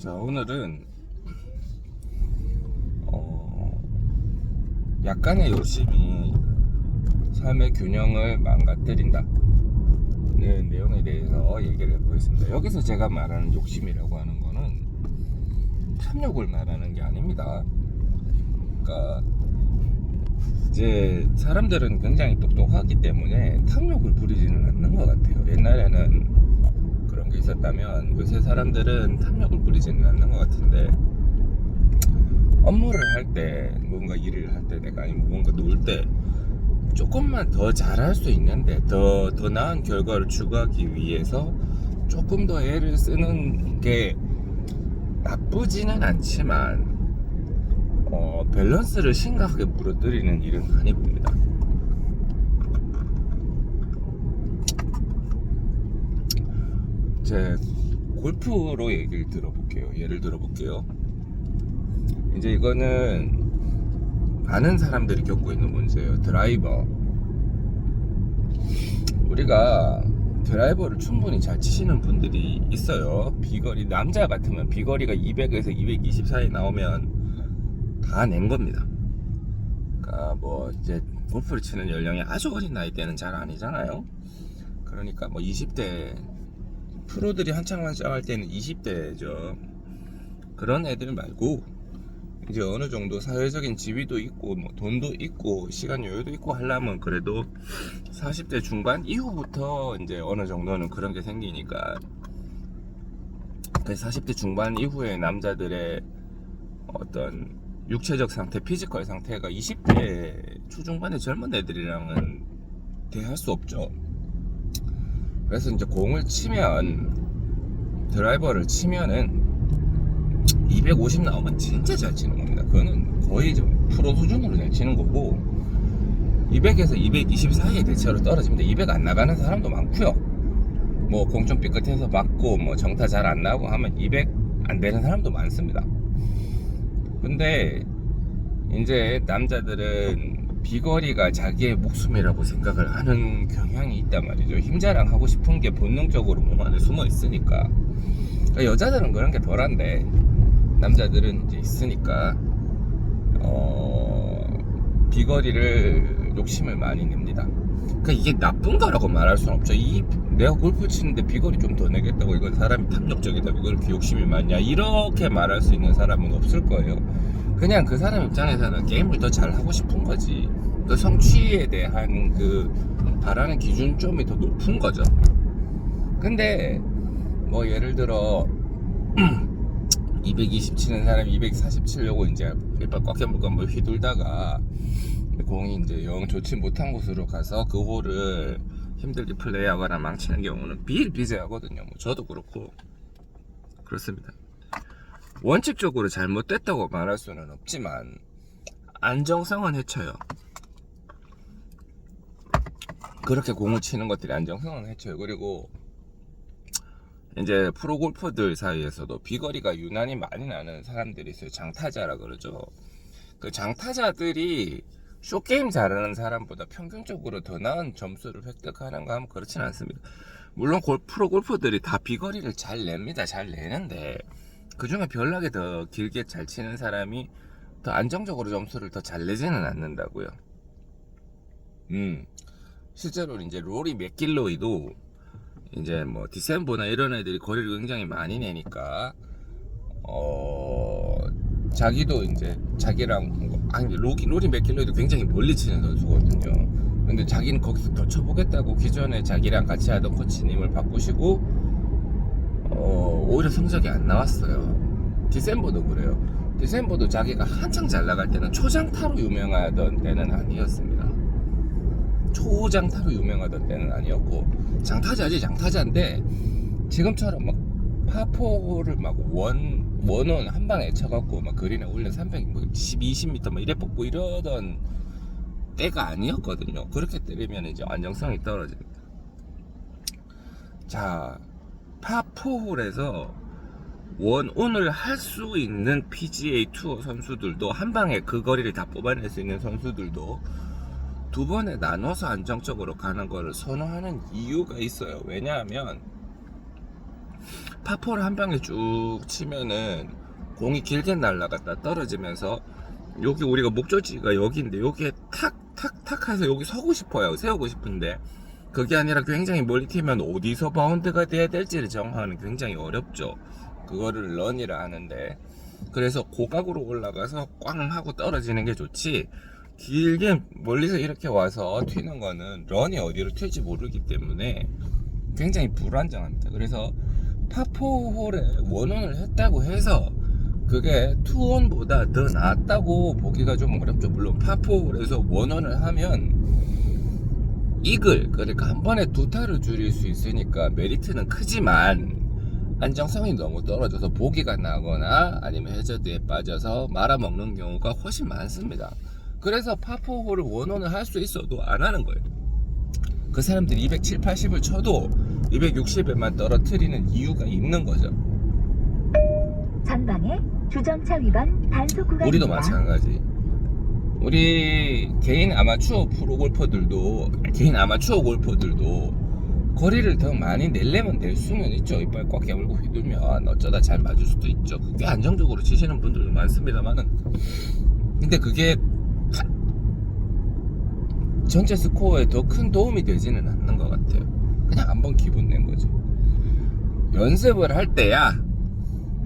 자, 오늘은 약간의 욕심이 삶의 균형을 망가뜨린다는 내용에 대해서 얘기를 해보겠습니다. 여기서 제가 말하는 욕심이라고 하는 거는 탐욕을 말하는 게 아닙니다. 그러니까 이제 사람들은 굉장히 똑똑하기 때문에 탐욕을 부리지는 않는 것 같아요. 옛날에는 그런 게 있었다면 요새 사람들은 탐욕을 부리지는 않는 것 같은데, 업무를 할 때, 뭔가 일을 할 때, 내가 아니면 뭔가 놀 때 조금만 더 잘할 수 있는데 더 나은 결과를 추구하기 위해서 조금 더 애를 쓰는 게 나쁘지는 않지만 밸런스를 심각하게 무너뜨리는 일은 많이 봅니다. 제 골프로 얘기를 들어볼게요. 예를 들어볼게요. 이제 이거는 많은 사람들이 겪고 있는 문제예요. 드라이버. 우리가 드라이버를 충분히 잘 치시는 분들이 있어요. 비거리, 남자 같으면 비거리가 200에서 220 사이 나오면 다 낸 겁니다. 그러니까 뭐 이제 골프를 치는 연령이 아주 어린 나이 때는 잘 아니잖아요. 그러니까 뭐 20대 프로들이 한창 할 때는 20대죠. 그런 애들 말고 이제 어느 정도 사회적인 지위도 있고 뭐 돈도 있고 시간 여유도 있고 하려면 그래도 40대 중반 이후부터 이제 어느 정도는 그런 게 생기니까, 그 40대 중반 이후에 남자들의 어떤 육체적 상태, 피지컬 상태가 20대 초중반의 젊은 애들이랑은 대할 수 없죠. 그래서 이제 공을 치면, 드라이버를 치면은 250 나오면 진짜 잘 치는 겁니다. 그거는 거의 좀 프로 수준으로 잘 치는 거고, 200에서 220 사이에 대체로 떨어집니다. 200 안 나가는 사람도 많고요. 뭐 공 좀 삐끗해서 맞고 뭐 정타 잘 안 나오고 하면 200 안 되는 사람도 많습니다. 근데 이제 남자들은 비거리가 자기의 목숨이라고 생각을 하는 경향이 있단 말이죠. 힘자랑하고 싶은 게 본능적으로 몸 안에 숨어 있으니까. 그러니까 여자들은 그런 게 덜한데 남자들은 이제 있으니까 비거리를 욕심을 많이 냅니다. 그러니까 이게 나쁜 거라고 말할 수는 없죠. 내가 골프 치는데 비거리 좀 더 내겠다고 이건 사람이 탐욕적이다, 이걸 이렇게 욕심이 많냐, 이렇게 말할 수 있는 사람은 없을 거예요. 그냥 그 사람 입장에서는 게임을 더 잘하고 싶은 거지, 또 성취에 대한 그 바라는 기준점이 더 높은 거죠. 근데 뭐 예를 들어 220 치는 사람이 240 치려고 이제 이빨 꽉 깨물고 한번 휘둘다가 공이 이제 영 좋지 못한 곳으로 가서 그 홀을 힘들게 플레이하거나 망치는 경우는 비일비재하거든요. 뭐 저도 그렇고 그렇습니다. 원칙적으로 잘못됐다고 말할 수는 없지만 안정성은 해쳐요. 그렇게 공을 치는 것들이 안정성은 해쳐요. 그리고 이제 프로 골퍼들 사이에서도 비거리가 유난히 많이 나는 사람들이 있어요. 장타자라 그러죠. 그 장타자들이 쇼게임 잘하는 사람보다 평균적으로 더 나은 점수를 획득하는가 하면 그렇진 않습니다. 물론 프로 골퍼들이 다 비거리를 잘 냅니다. 잘 내는데 그 중에 별나게 더 길게 잘 치는 사람이 더 안정적으로 점수를 더 잘 내지는 않는다고요. 실제로 이제 로리 맥길로이도 이제 뭐 디셈보나 이런 애들이 거리를 굉장히 많이 내니까 자기도 이제 자기랑 로리 맥길로이도 굉장히 멀리 치는 선수거든요. 근데 자기는 거기서 더 쳐보겠다고 기존에 자기랑 같이 하던 코치님을 바꾸시고 오히려 성적이 안 나왔어요. 디셈보도 그래요. 디셈보도 자기가 한창 잘 나갈 때는 초장타로 유명하던 때는 아니었습니다. 초장타로 유명하던 때는 아니었고 장타자지, 장타자인데 지금처럼 막 파4를 막 원원 한 방에 쳐갖고 막 그린에 올려 310, 20m 막 이래 뽑고 이러던 때가 아니었거든요. 그렇게 때리면 이제 안정성이 떨어집니다. 자, 파4홀에서 원온을 할 수 있는 PGA 투어 선수들도, 한 방에 그 거리를 다 뽑아낼 수 있는 선수들도 두 번에 나눠서 안정적으로 가는 거를 선호하는 이유가 있어요. 왜냐하면 파포를 한 방에 쭉 치면은 공이 길게 날아갔다 떨어지면서 여기 우리가 목적지가 여기인데 여기에 탁탁탁 해서 여기 서고 싶어요. 세우고 싶은데 그게 아니라 굉장히 멀리 튀면 어디서 바운드가 돼야 될지를 정하는 굉장히 어렵죠. 그거를 런이라 하는데, 그래서 고각으로 올라가서 꽝 하고 떨어지는 게 좋지, 길게 멀리서 이렇게 와서 튀는 거는 런이 어디로 튈지 모르기 때문에 굉장히 불안정합니다. 그래서 파4홀에 원원을 했다고 해서 그게 투혼보다 더 낫다고 보기가 좀 어렵죠. 물론 파4홀에서 원원을 하면 이글, 그러니까 한 번에 두 타를 줄일 수 있으니까 메리트는 크지만 안정성이 너무 떨어져서 보기가 나거나 아니면 해저드에 빠져서 말아먹는 경우가 훨씬 많습니다. 그래서 파4홀을 원원을 할 수 있어도 안 하는 거예요. 그 사람들이 270, 80을 쳐도 260에만 떨어뜨리는 이유가 있는 거죠. 전방에 주정차 위반 단속 구간입니다. 우리도 마찬가지. 우리 개인 아마추어 프로 골퍼들도, 개인 아마추어 골퍼들도 거리를 더 많이 내려면 낼 수는 있죠. 이빨 꽉 깨물고 휘둘면 어쩌다 잘 맞을 수도 있죠. 꽤 안정적으로 치시는 분들도 많습니다만은, 근데 그게 전체 스코어에 더 큰 도움이 되지는 않는 것 같아요. 그냥 한번 기분 낸 거죠. 연습을 할 때야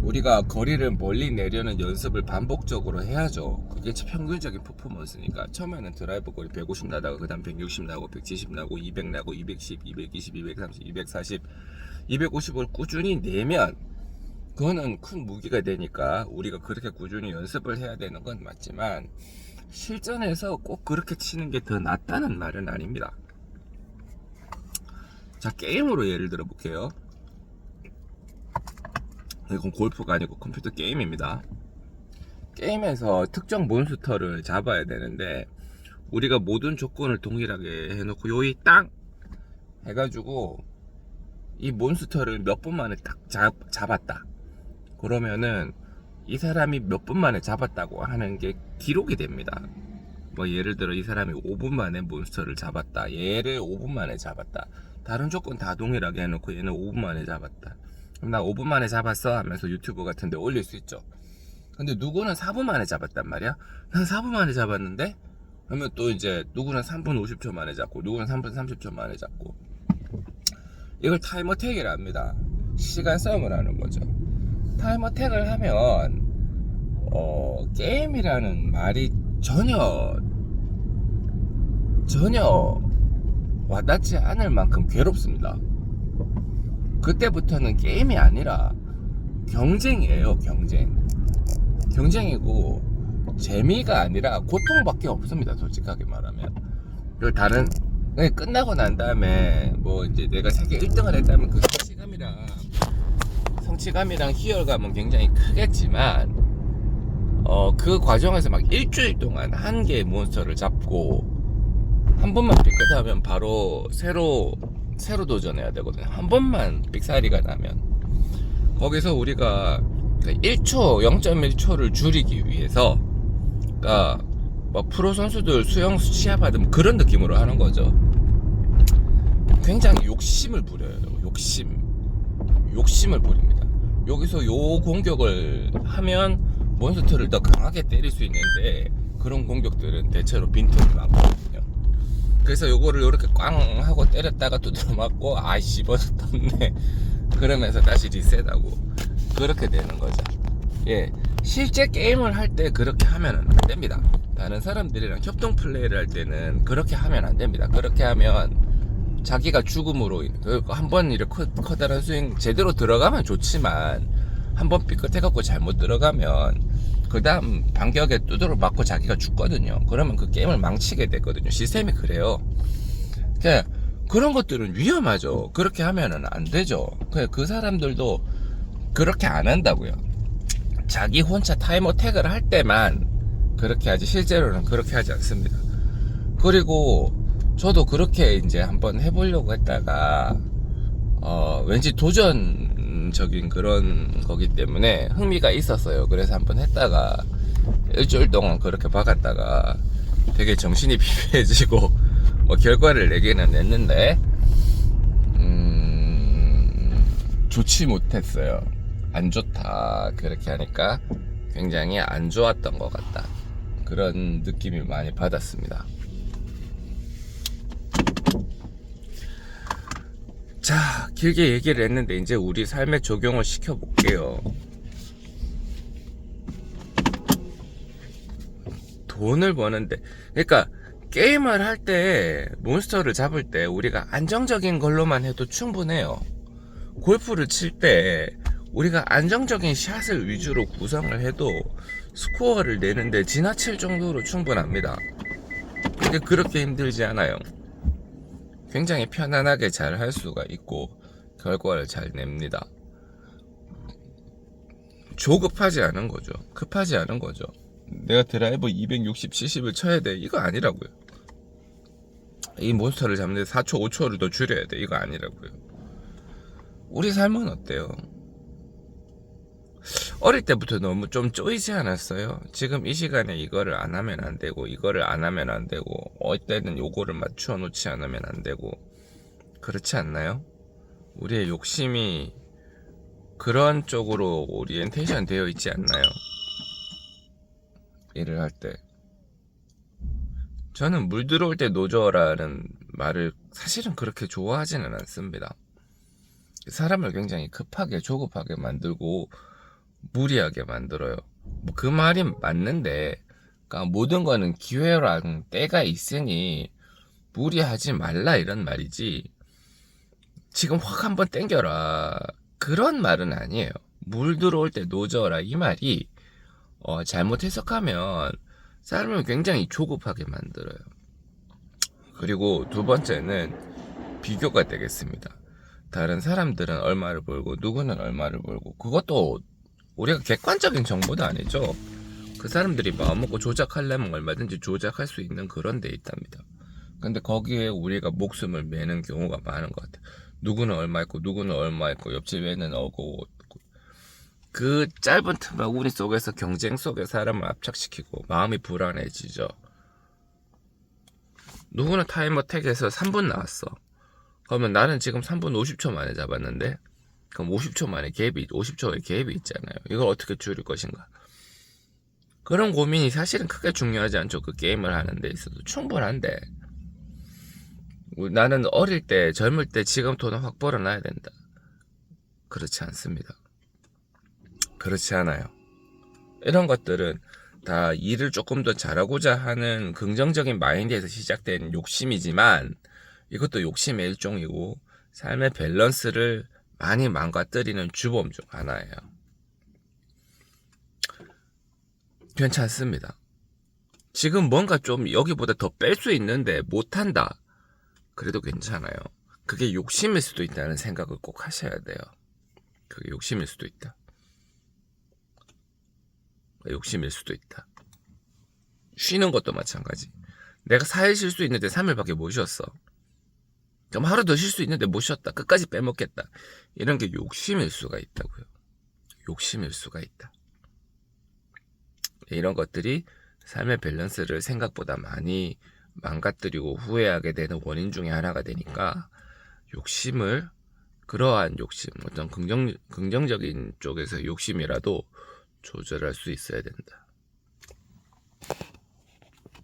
우리가 거리를 멀리 내려는 연습을 반복적으로 해야죠. 그게 평균적인 퍼포먼스니까. 처음에는 드라이버 거리 150 나다가 그 다음 160 나고 170 나고 200 나고 210, 220, 230, 240, 250을 꾸준히 내면 그거는 큰 무기가 되니까 우리가 그렇게 꾸준히 연습을 해야 되는 건 맞지만, 실전에서 꼭 그렇게 치는 게 더 낫다는 말은 아닙니다. 자, 게임으로 예를 들어 볼게요. 이건 골프가 아니고 컴퓨터 게임입니다. 게임에서 특정 몬스터를 잡아야 되는데 우리가 모든 조건을 동일하게 해놓고 요이 땅 해가지고 이 몬스터를 몇 분 만에 딱 잡았다. 그러면은 이 사람이 몇 분 만에 잡았다고 하는 게 기록이 됩니다. 뭐 예를 들어 이 사람이 5분 만에 몬스터를 잡았다. 얘를 5분 만에 잡았다. 다른 조건 다 동일하게 해놓고 얘는 5분 만에 잡았다. 그럼 나 5분 만에 잡았어 하면서 유튜브 같은 데 올릴 수 있죠. 근데 누구는 4분 만에 잡았단 말이야. 난 4분 만에 잡았는데? 그러면 또 이제 누구는 3분 50초 만에 잡고 누구는 3분 30초 만에 잡고, 이걸 타이머 택이라 합니다. 시간 싸움을 하는 거죠. 타이머 택을 하면 게임이라는 말이 전혀 와닿지 않을 만큼 괴롭습니다. 그때부터는 게임이 아니라 경쟁이에요. 경쟁이고 재미가 아니라 고통밖에 없습니다. 솔직하게 말하면. 그리고 다른 끝나고 난 다음에 뭐 이제 내가 세계 1등을 했다면 그 성취감이랑 희열감은 굉장히 크겠지만 그 과정에서 막 일주일 동안 한 개의 몬스터를 잡고 한 번만 삐끗하면 바로 새로 도전해야 되거든요. 한 번만 삑사리가 나면 거기서 우리가 1초, 0.1초를 줄이기 위해서, 그러니까 뭐 프로 선수들 수영 시합 받으면 그런 느낌으로 하는 거죠. 굉장히 욕심을 부려요. 욕심을 부립니다. 여기서 요 공격을 하면 몬스터를 더 강하게 때릴 수 있는데 그런 공격들은 대체로 빈틈이 많거든요. 그래서 요거를 이렇게 꽝 하고 때렸다가 두드려 맞고 아이 씹어졌네 그러면서 다시 리셋하고 그렇게 되는 거죠. 예, 실제 게임을 할 때 그렇게 하면 안 됩니다. 다른 사람들이랑 협동 플레이를 할 때는 그렇게 하면 안 됩니다. 그렇게 하면 자기가 죽음으로 한번 이렇게 커다란 스윙 제대로 들어가면 좋지만 한번 삐끗해갖고 잘못 들어가면 그 다음 반격에 두드러 맞고 자기가 죽거든요. 그러면 그 게임을 망치게 되거든요. 시스템이 그래요. 그러니까 그런 것들은 위험하죠. 그렇게 하면은 안 되죠. 그 사람들도 그렇게 안 한다고요. 자기 혼자 타이머 태그를 할 때만 그렇게 하지 실제로는 그렇게 하지 않습니다. 그리고 저도 그렇게 이제 한번 해보려고 했다가 왠지 도전적인 그런 거기 때문에 흥미가 있었어요. 그래서 한번 했다가 일주일 동안 그렇게 박았다가 되게 정신이 피폐해지고 결과를 내기는 냈는데 좋지 못했어요. 안 좋다. 그렇게 하니까 굉장히 안 좋았던 것 같다. 그런 느낌이 많이 받았습니다. 자, 길게 얘기를 했는데 이제 우리 삶에 적용을 시켜볼게요. 돈을 버는데, 그러니까 게임을 할 때, 몬스터를 잡을 때 우리가 안정적인 걸로만 해도 충분해요. 골프를 칠 때 우리가 안정적인 샷을 위주로 구성을 해도 스코어를 내는데 지나칠 정도로 충분합니다. 근데 그렇게 힘들지 않아요. 굉장히 편안하게 잘 할 수가 있고 결과를 잘 냅니다. 조급하지 않은 거죠. 급하지 않은 거죠. 내가 드라이버 260, 70을 쳐야 돼. 이거 아니라고요. 이 몬스터를 잡는데 4초, 5초를 더 줄여야 돼. 이거 아니라고요. 우리 삶은 어때요? 어릴 때부터 너무 좀 쪼이지 않았어요? 지금 이 시간에 이거를 안 하면 안 되고, 이거를 안 하면 안 되고, 때는 요거를 맞춰 놓지 않으면 안 되고, 그렇지 않나요? 우리의 욕심이 그런 쪽으로 오리엔테이션 되어 있지 않나요? 일을 할 때. 저는 물 들어올 때 노져라는 말을 사실은 그렇게 좋아하지는 않습니다. 사람을 굉장히 급하게 조급하게 만들고 무리하게 만들어요. 뭐 그 말이 맞는데, 그러니까 모든 거는 기회랑 때가 있으니 무리하지 말라 이런 말이지, 지금 확 한번 땡겨라 그런 말은 아니에요. 물 들어올 때 노져라 이 말이 잘못 해석하면 사람을 굉장히 조급하게 만들어요. 그리고 두 번째는 비교가 되겠습니다. 다른 사람들은 얼마를 벌고 누구는 얼마를 벌고, 그것도 우리가 객관적인 정보도 아니죠. 그 사람들이 마음먹고 조작하려면 얼마든지 조작할 수 있는 그런 데 있답니다. 근데 거기에 우리가 목숨을 매는 경우가 많은 것 같아요. 누구는 얼마 있고 누구는 얼마 있고 옆집에는 어고, 그 짧은 틈바구니 속에서 경쟁 속에 사람을 압착시키고 마음이 불안해지죠. 누구는 타이머 택에서 3분 나왔어. 그러면 나는 지금 3분 50초 만에 잡았는데, 그럼 50초 만에 갭이, 50초의 갭이 있잖아요. 이걸 어떻게 줄일 것인가. 그런 고민이 사실은 크게 중요하지 않죠. 그 게임을 하는 데 있어도 충분한데, 나는 어릴 때, 젊을 때 지금 돈을 확 벌어놔야 된다. 그렇지 않습니다. 그렇지 않아요. 이런 것들은 다 일을 조금 더 잘하고자 하는 긍정적인 마인드에서 시작된 욕심이지만, 이것도 욕심의 일종이고 삶의 밸런스를 많이 망가뜨리는 주범 중 하나예요. 괜찮습니다. 지금 뭔가 좀 여기보다 더 뺄 수 있는데 못한다. 그래도 괜찮아요. 그게 욕심일 수도 있다는 생각을 꼭 하셔야 돼요. 그게 욕심일 수도 있다. 욕심일 수도 있다. 쉬는 것도 마찬가지. 내가 4일 쉴 수 있는데 3일밖에 못 쉬었어. 그럼 하루 더 쉴 수 있는데 못 쉬었다. 끝까지 빼먹겠다. 이런 게 욕심일 수가 있다고요. 욕심일 수가 있다. 이런 것들이 삶의 밸런스를 생각보다 많이 망가뜨리고 후회하게 되는 원인 중에 하나가 되니까, 욕심을, 그러한 욕심, 어떤 긍정적인 쪽에서 욕심이라도 조절할 수 있어야 된다.